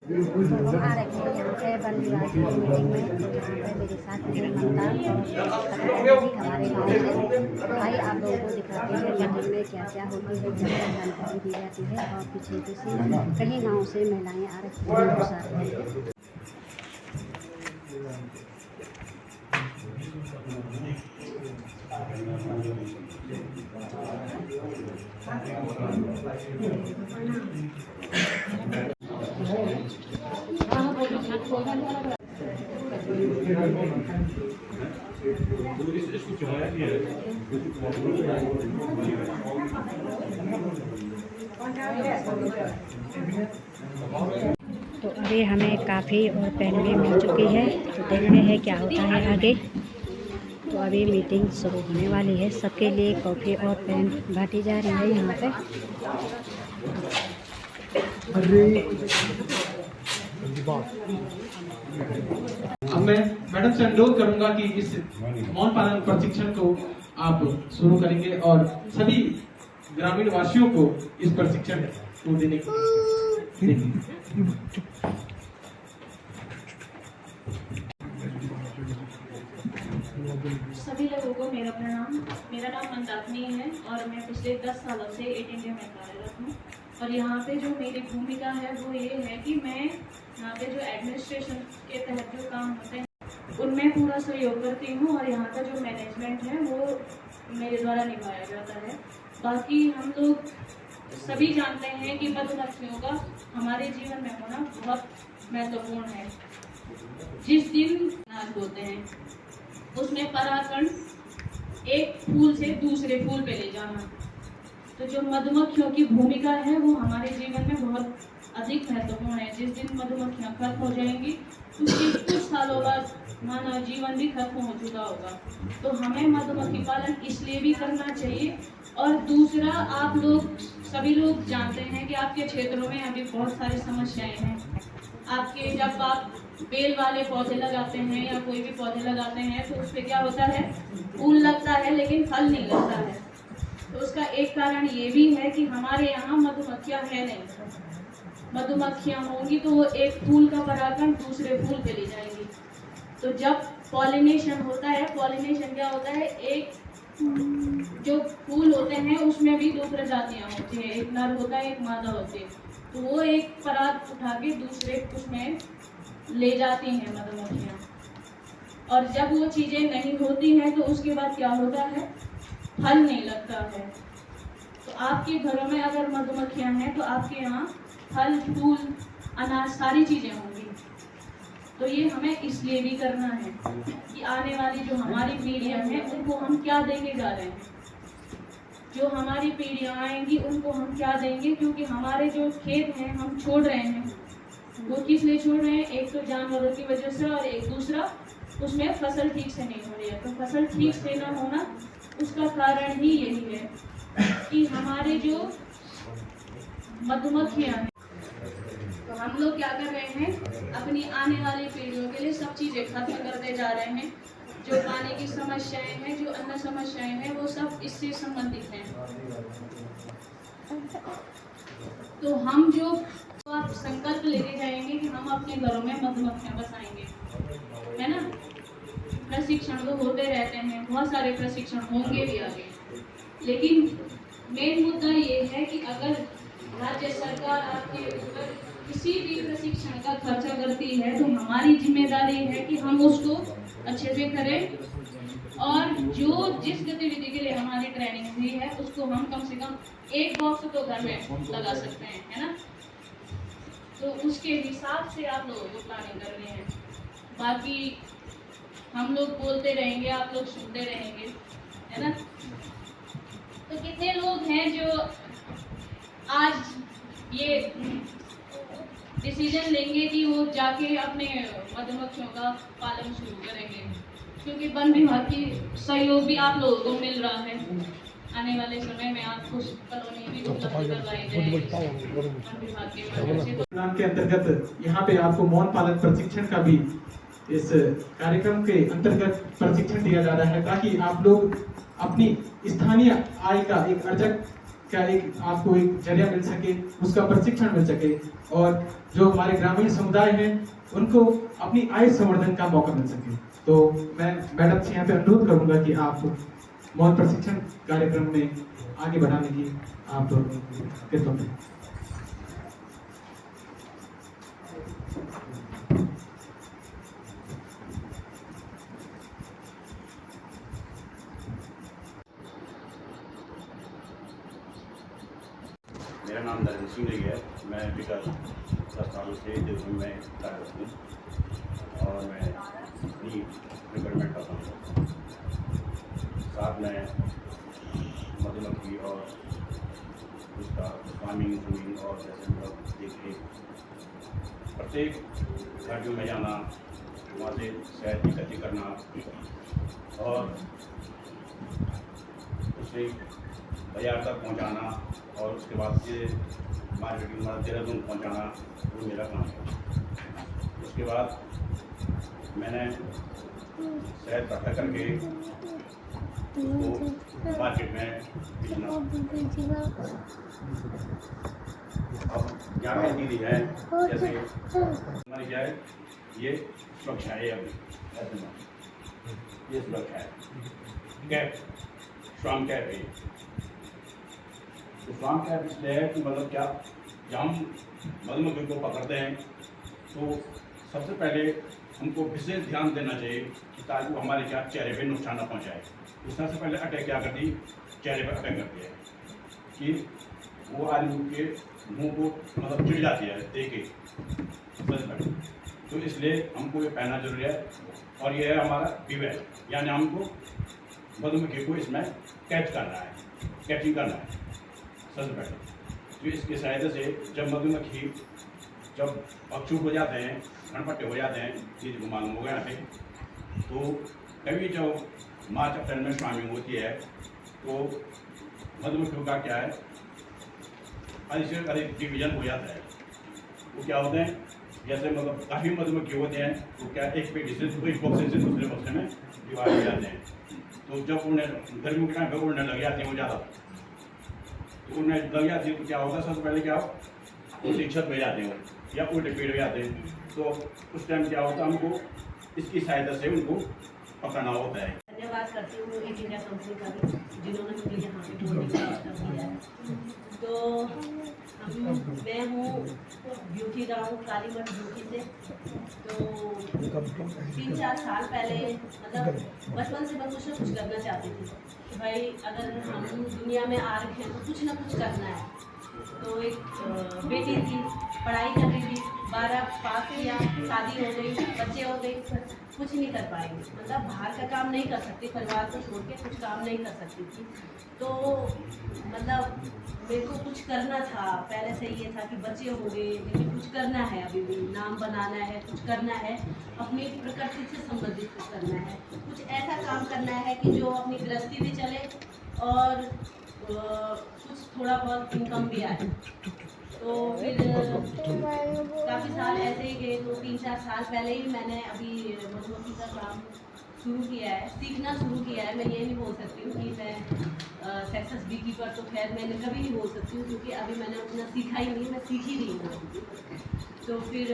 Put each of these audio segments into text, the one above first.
तो आ रखे हैं यहाँ पे वन विभाग की मीटिंग में। तो यहाँ पे मेरे साथ है ममता और हमारे गाँव से। भाई आप लोगों को दिखाते हैं मीटिंग में क्या क्या होती है, क्या क्या जानकारी दी जाती है। और पीछे से कई गाँव से महिलाएं आ रखी हैं बहुत सारी। तो अभी हमें काफ़ी और पेन भी मिल चुकी है। तो देखते हैं क्या होता है आगे। तो अभी मीटिंग शुरू होने वाली है। सबके लिए कॉफ़ी और पेन बांटी जा रही है यहाँ पे। अब मैं मैडम से अनुरोध करूंगा कि इस मौन पालन प्रशिक्षण को आप शुरू करेंगे और सभी ग्रामीण वासियों को इस प्रशिक्षण को देने की सभी लोगों को मेरा प्रणाम। मेरा नाम मंदाकिनी है और मैं पिछले 10 सालों से एट इंडिया में कार्यरत हूँ। और यहाँ पे जो मेरी भूमिका है वो ये है कि मैं यहाँ पे जो एडमिनिस्ट्रेशन के तहत जो काम होते हैं उनमें पूरा सहयोग करती हूँ। और यहाँ का जो मैनेजमेंट है वो मेरे द्वारा निभाया जाता है। बाकी हम लोग सभी जानते हैं कि मधुमक्खियों का हमारे जीवन में होना बहुत महत्वपूर्ण है। जिस दिन होते हैं उसमें परागकण एक फूल से दूसरे फूल पे ले जाना। तो जो मधुमक्खियों की भूमिका है वो हमारे जीवन में बहुत अधिक महत्वपूर्ण है। जिस दिन मधुमक्खियां खत्म हो जाएंगी उसके कुछ सालों बाद मानव जीवन भी खत्म हो चुका होगा। तो हमें मधुमक्खी पालन इसलिए भी करना चाहिए। और दूसरा, आप लोग सभी लोग जानते हैं कि आपके क्षेत्रों में अभी बहुत सारी समस्याएं हैं। आपके जब आप बेल वाले पौधे लगाते हैं या कोई भी पौधे लगाते हैं तो उस पर क्या होता है, फूल लगता है लेकिन फल नहीं लगता है। तो उसका एक कारण ये भी है कि हमारे यहाँ मधुमक्खियाँ है नहीं। मधुमक्खियाँ होंगी तो वो एक फूल का परागकण दूसरे फूल पे ले जाएंगी। तो जब पॉलिनेशन होता है, पॉलिनेशन क्या होता है, एक जो फूल होते हैं उसमें भी 2 प्रजातियाँ होती हैं, एक नर होता है एक मादा होती है। तो वो एक पराग उठा के दूसरे उसमें ले जाती हैं मधुमक्खियाँ। और जब वो चीज़ें नहीं होती हैं तो उसके बाद क्या होता है, फल नहीं लगता है। तो आपके घरों में अगर मधुमक्खियाँ हैं तो आपके यहाँ फल, फूल, अनाज सारी चीज़ें होंगी। तो ये हमें इसलिए भी करना है कि आने वाली जो हमारी पीढ़ियाँ हैं उनको हम क्या देके जा रहे हैं। जो हमारी पीढ़ियाँ आएंगी उनको हम क्या देंगे, क्योंकि हमारे जो खेत हैं हम छोड़ रहे हैं। वो किस लिए छोड़ रहे हैं, एक तो जानवरों की वजह से और एक दूसरा उसमें फसल ठीक से नहीं हो रही है। तो फसल ठीक से ना होना उसका कारण ही यही है कि हमारे जो मधुमक्खियाँ हैं, तो हम लोग क्या कर रहे हैं, अपनी आने वाली पीढ़ियों के लिए सब चीज़ें खत्म करते जा रहे हैं। जो पानी की समस्याएं हैं, जो अन्य समस्याएं हैं, वो सब इससे संबंधित हैं। तो हम जो आप संकल्प लेके जाएंगे कि हम अपने घरों में मधुमक्खियां बसाएंगे, है ना। प्रशिक्षण तो होते रहते हैं, बहुत सारे प्रशिक्षण होंगे भी आगे। लेकिन मेन मुद्दा ये है कि अगर राज्य सरकार आपके ऊपर किसी भी प्रशिक्षण का खर्चा करती है तो हमारी जिम्मेदारी है कि हम उसको अच्छे से करें। और जो जिस गतिविधि के लिए हमारी ट्रेनिंग हुई है उसको हम कम से कम एक बॉक्स तो घर में लगा सकते हैं, है ना। तो उसके हिसाब से आप लोगों को प्लानिंग करनी है। बाकी हम लोग बोलते रहेंगे, आप लोग सुनते रहेंगे, है ना। तो कितने लोग हैं जो आज ये डिसीजन लेंगे कि वो जाके अपने मधुमक्खियों का पालन शुरू करेंगे, क्योंकि वन विभाग की सहयोग भी आप लोगों को मिल रहा है। आने वाले समय में आपको कॉलोनी भी उपलब्ध करवाई जाएगी वन विभाग के माध्यम से। प्रोग्राम के अंतर्गत यहाँ पे आपको मौन पालन प्रशिक्षण का भी इस कार्यक्रम के अंतर्गत प्रशिक्षण दिया जा रहा है, ताकि आप लोग अपनी स्थानीय आय का एक अर्जक का एक आपको एक जरिया मिल सके, उसका प्रशिक्षण मिल सके और जो हमारे ग्रामीण समुदाय हैं उनको अपनी आय संवर्धन का मौका मिल सके। तो मैं मैडम से यहाँ पे अनुरोध करूंगा कि आप मौन प्रशिक्षण कार्यक्रम में आगे बढ़ाने की आप कृपा करें। मेरा नाम नरेंद्र सिंह है। मैं विगत 10 सालों से देवभूमि में कार्यरत हूँ और मैं भी रिक्वायरमेंट करता हूँ। साथ में मधुमक्खी और उसका फार्मिंग जमीन और जैसे मतलब देख प्रत्येक घर में जाना, वहाँ से शहद इकट्ठी करना और उसे बाजार तक पहुँचाना और उसके बाद से मार्केटिंग मतलब देहरादून पहुँचाना, वो मेरा काम है। उसके बाद मैंने शहद इकट्ठा करके उसको मार्केट में बेचना। अब यहाँ पे दीदी है, जैसे हमारी क्या है, ये सुरक्षा है। अभी ऐसे में ये सुरक्षा है, कैप स्वाम कैप है। तो स्वाम कैप इसलिए है कि मतलब क्या, जब हम मधुमक्खी को पकड़ते हैं तो सबसे पहले हमको विशेष ध्यान देना चाहिए कि ताकि वो हमारे क्या चेहरे पे नुकसान न पहुंचाए। तो सबसे पहले अटैक क्या करती, चेहरे पर अटैक करती है कि वो आदमी के मुंह को मतलब चिढ़ जाती है देखे। तो इसलिए हमको ये पहनना जरूरी है। और ये है हमारा बीवेल, यानी हमको मधुमक्खी को इसमें कैच करना है, कैचिंग करना है सबसे पहले। तो इसकी सहायता से जब मधुमक्खी जब पक्षु हो जाते हैं, घनपट्टे हो जाते हैं, चीज़ को मालूम होगा यहाँ पे, तो कभी जब मार्च अप्रैल में स्वामिंग होती है तो मधुमक्खियों का क्या है, अधिक से अधिक डिवीजन हो जाता है। वो क्या होते हैं, जैसे मतलब काफ़ी मधुमक्खी होते हैं तो क्या एक पेटी से एक बक्से से दूसरे बक्से में डिवाइड हो जाते हैं। तो जब उन्हें गर्मियों के टाइम पर उड़ने लग जाते हैं वो ज़्यादा, तो उन्हें लग जाती है तो क्या होता है, सबसे पहले क्या हो, उसी छत में जाते हैं या उल्टे पेड़ में जाते हैं। तो उस टाइम क्या होता है, हमको इसकी सहायता से उनको पकड़ना होता है। धन्यवाद करती हूँ ईट इंडिया कंपनी का भी, जिन्होंने मुझे यहाँ पे बोलने का अवसर दिया है। तो मैं हूँ ब्यूटी राउंड कालीमठ ब्यूटी से। तो 3-4 साल पहले मतलब बचपन से मैं कुछ ना कुछ करना चाहती थी कि भाई अगर हम दुनिया में आ रखे हैं तो कुछ ना कुछ करना है। तो एक बेटी थी, पढ़ाई कर रही थी, 12 पास किया, शादी हो गई, बच्चे हो गए, कुछ नहीं कर पाएंगे, मतलब बाहर का काम नहीं कर सकती, परिवार को छोड़ के कुछ काम नहीं कर सकती थी। तो मतलब मेरे को कुछ करना था, पहले से ये था कि बच्चे हो गए लेकिन कुछ करना है, अभी भी नाम बनाना है, कुछ करना है, अपनी प्रकृति से संबंधित कुछ करना है, कुछ ऐसा काम करना है कि जो अपनी गृहस्थी भी चले और कुछ थोड़ा बहुत इनकम भी आए। तो फिर काफ़ी साल ऐसे ही गए। तो 3-4 साल पहले ही मैंने अभी मधुमक्खी का काम शुरू किया है, सीखना शुरू किया है। मैं ये नहीं बोल सकती हूँ कि मैं सक्सेस बी कीपर, तो खैर मैंने कभी नहीं बोल सकती हूँ क्योंकि अभी मैंने उतना सीखा ही नहीं, मैं सीख ही रही हूँ। तो फिर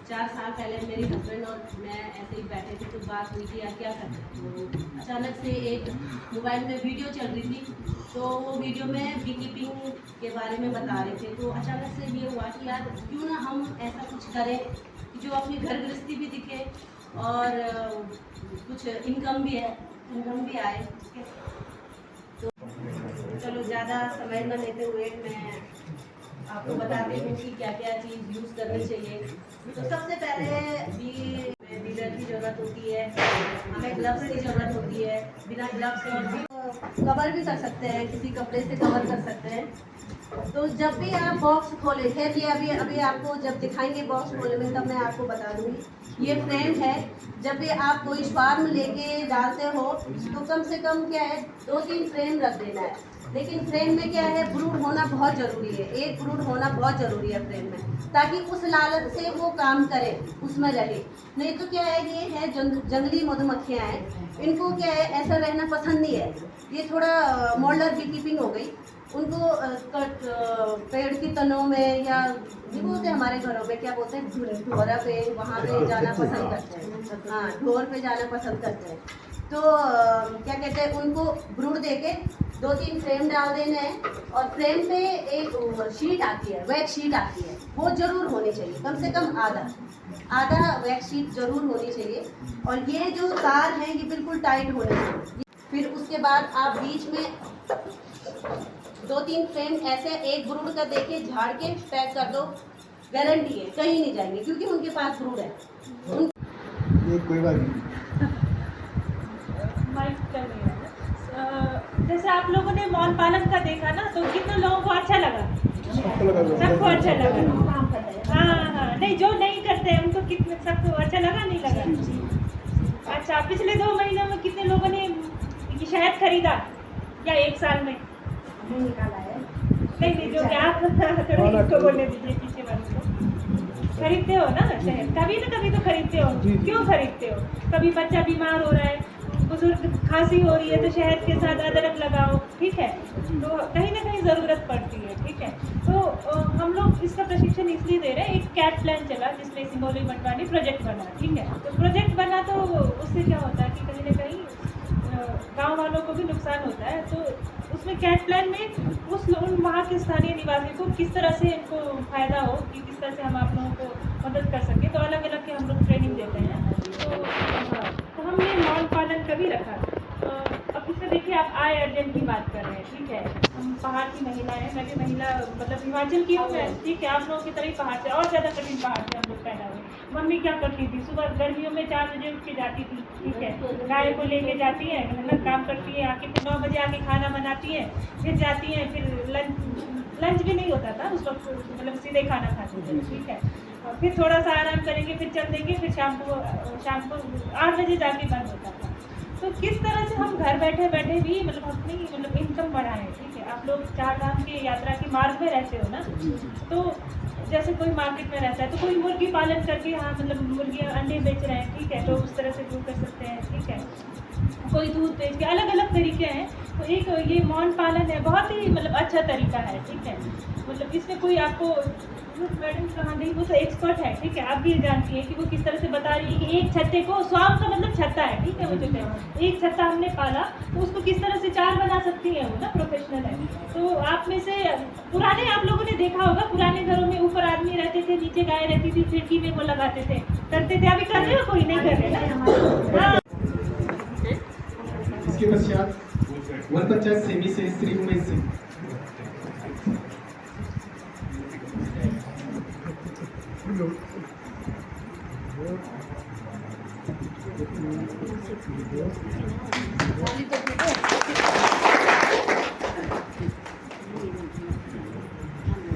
4 साल पहले मेरे हस्बैंड और मैं ऐसे ही बैठे थे तो बात हुई थी यार क्या करना है। तो अचानक से एक मोबाइल में वीडियो चल रही थी, तो वो वीडियो में बी कीपिंग के बारे में बता रहे थे। तो अचानक से ये हुआ कि यार क्यों ना हम ऐसा कुछ करें कि जो अपनी घर गृहस्थी भी दिखे और कुछ इनकम भी आए। तो चलो ज़्यादा समय न लेते हुए मैं आपको बताती हूँ कि क्या क्या चीज़ यूज़ करनी चाहिए। तो सबसे पहले भी डीलर की ज़रूरत होती है, हमें ग्लव्स की ज़रूरत होती है। बिना ग्लव्स और भी कवर भी कर सकते हैं, किसी कपड़े से कवर कर सकते हैं। तो जब भी आप बॉक्स खोलें, खैर ये अभी आपको जब दिखाएंगे बॉक्स खोलने में तब मैं आपको बता दूँगी। ये फ्रेम है, जब भी आप कोई फार्म लेके डालते हो तो कम से कम क्या है 2-3 फ्रेम रख देना है। लेकिन फ्रेम में क्या है, ब्रूड होना बहुत ज़रूरी है, एक ब्रूड होना बहुत ज़रूरी है फ्रेम में, ताकि उस लालच से वो काम करे, उसमें रहे। नहीं तो क्या है, ये है जंगली मधुमक्खियाँ हैं, इनको क्या है ऐसा रहना पसंद नहीं है। ये थोड़ा मॉडलर बी कीपिंग हो गई। उनको पेड़ की तनों में या जी बोलते हैं हमारे घरों में क्या बोलते हैं ढोरा पे वहाँ पे जाना पसंद करते हैं। हाँ, ढोर पे जाना पसंद करते हैं। तो क्या कहते हैं, उनको ब्रूड देके 2-3 फ्रेम डाल देना है और फ्रेम पे एक शीट आती है, वैक्स शीट आती है, वो जरूर होनी चाहिए, कम से कम आधा वैक्स शीट जरूर होनी चाहिए। और ये जो तार है ये बिल्कुल टाइट होने चाहिए। फिर उसके बाद आप बीच में 2-3 फ्रेम ऐसे एक ब्रूड का देके झाड़ के पैक कर दो, गारंटी है कहीं नहीं जाएंगे क्योंकि उनके पास ब्रूड है। ये कोई बात नहीं। माइक कर रही है। जैसे आप लोगों ने मौन पालन का देखा ना, तो कितने लोगों को अच्छा लगा? सबको अच्छा लगा। हाँ, नहीं जो नहीं करते हैं उनको कितने, सबको अच्छा लगा नहीं लगा? अच्छा, पिछले 2 महीनों में कितने लोगों ने शहद खरीदा या 1 साल में? नहीं निकाला है। नहीं जो क्या इसको बोलने दीजिए, पीछे वाले को। खरीदते हो ना शहद, कभी ना कभी तो खरीदते हो। क्यों खरीदते हो? कभी बच्चा बीमार हो रहा है, बुजुर्ग खांसी हो रही है, तो शहद के साथ अदरक लगाओ, ठीक है। तो कहीं ना कहीं ज़रूरत पड़ती है, ठीक है। तो हम लोग इसका प्रशिक्षण इसलिए दे रहे हैं। एक कैट प्लान चला जिसमें सिंगोली मंडवानी प्रोजेक्ट बना, ठीक है। तो प्रोजेक्ट बना तो उससे क्या होता है कि कहीं ना कहीं गाँव वालों को भी नुकसान होता है। तो उसमें कैट प्लान में उन वहाँ के स्थानीय निवासी को किस तरह से इनको फ़ायदा हो, कि किस तरह से हम आप लोगों को मदद कर सकें, तो अलग अलग के हम लोग ट्रेनिंग देते हैं। तो हमने मौन पालन का भी रखा। अब इसमें देखिए, आप आय अर्जन की बात कर रहे हैं, ठीक है। हम पहाड़ की महिला है, मैं भी महिला, मतलब हिमाचल की हूँ मैं, ठीक है। आप लोगों की तरह ही पहाड़ से, और ज़्यादा कठिन पहाड़ से हम लोग पैदा हुए। मम्मी क्या करती थी, सुबह गर्मियों में 4 बजे उठ के जाती थी, ठीक है। गाय को लेके जाती है, मेहनत काम करती है, आके फिर 9 बजे आके खाना बनाती है, फिर जाती है, फिर लंच भी नहीं होता था उस वक्त, मतलब सीधे खाना खाते थे, ठीक है। और फिर थोड़ा सा आराम करेंगे, फिर चल देंगे, फिर शाम को 8 बजे जाके बंद होता था। तो किस तरह से हम घर बैठे बैठे भी अपनी इनकम बढ़ाएं, ठीक है। आप लोग 4 धाम की यात्रा के मार्ग में रहते हो ना, तो जैसे कोई मार्केट में रहता है तो कोई मुर्गी पालन करके, हाँ, मुर्गी अंडे बेच रहे हैं, ठीक है, तो उस तरह से ग्रो कर सकते हैं, ठीक है। कोई दूध बेच के, अलग अलग तरीके हैं। तो एक ये मौन पालन है, बहुत ही अच्छा तरीका है, ठीक है। इसमें कोई आपको मैडम कहाँ गई, वो तो एक्सपर्ट है, ठीक है। आप भी जानती हैं कि वो किस तरह से बता रही है कि एक छत्ते को, स्वाम का मतलब छत्ता है, ठीक है। वो जो है एक छत्ता हमने पाला, तो उसको किस तरह से 4 बना सकती है, वो ना प्रोफेशनल है। तो आप में से पुराने, आप लोगों ने देखा होगा, पुराने घरों में ऊपर आदमी रहते थे, नीचे गाय रहती थी, खिड़की में वो लगाते थे, करते थे। अभी कर रहे हो? कोई नहीं कर रहे ना। हाँ। इसके पश्चात वन पंचायत सेमी से श्री उमेश सिंह।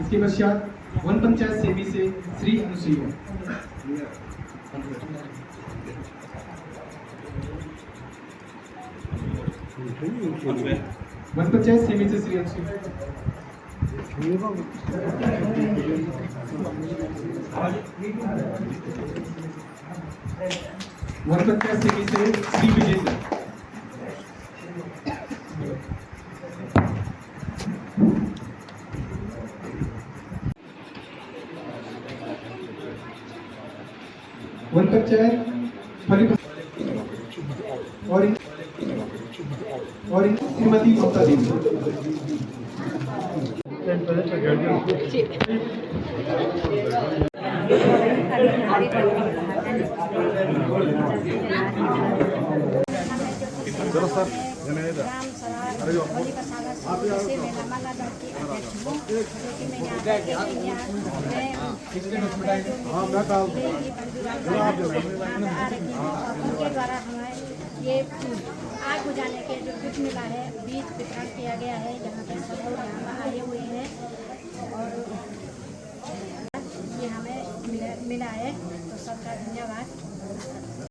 इसके पश्चात वन पंचायत सेमी से श्री अनुसुईया। वन पंचायत सेमी से श्री अनुसुईया। वन पंचायत सेमी से श्री विजय सर। वन पंचायत और श्रीमती ममता देवी। ग्राम सभा होली का सागर से मैं लामाला दल की अध्यक्ष हूँ, जो कि मैंने आ रही हूँ। और उनके द्वारा हमें ये आग बुझाने के जो किट मिला है, बीज वितरण किया गया है, जहाँ पर सब